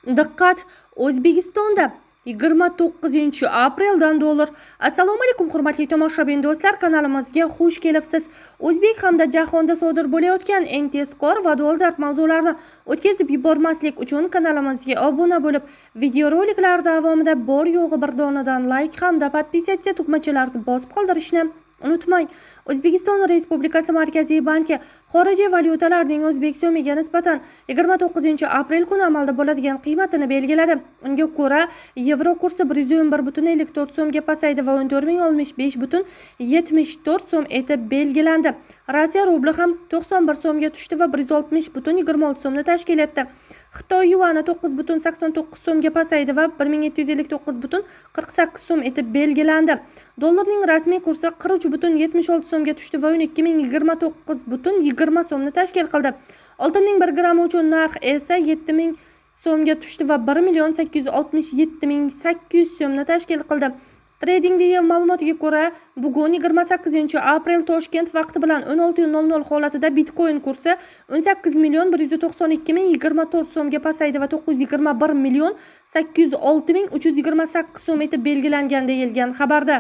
Diqqat! O'zbekistonda 29-apreldan dollar. Assalomu alaykum hurmatli tomoshabin do'stlar, kanalimizga xush kelibsiz. O'zbek hamda jahonda sodir bo'layotgan eng tezkor va dolzarb mavzularni o'tkazib yubormaslik uchun kanalimizga obuna bo'lib, videoroliklar davomida bor yo'g'i bir donadan like hamda podpisatsiya tugmachalarini bosib qoldirishni unutmang. O'zbekiston Respublikasi Markaziy banki xorijiy valyutalarning o'zbek so'miga nisbatan 29-aprel kuni amalda bo'ladigan qiymatini belgiladi. Unga ko'ra, yevro kursi 111,54 so'mga pasaydi va 14.065,74 so'm etib belgilandi. Rossiya rubli ham 91 so'mga tushdi va 160,26 so'mni tashkil etdi. Xitoy yuani 9,89 so'mga pasaydi va 1759,48 so'm etib belgilandi. Dollarning rasmiy kursi 43,76 so'mga tushdi va 12.029,20 so'mni tashkil qildi. Oltinning 1 grammi uchun narx esa 7.000 so'mga tushdi va 1.867.800 so'mni tashkil qildi. TradingView ma'lumotiga ko'ra, bugun 28-aprel Toshkent vaqti bilan 16:00 holatida Bitcoin kursi 18.192.024 so'mga pasaydi va 921.806.328 so'm etib belgilangan deyilgan xabarda.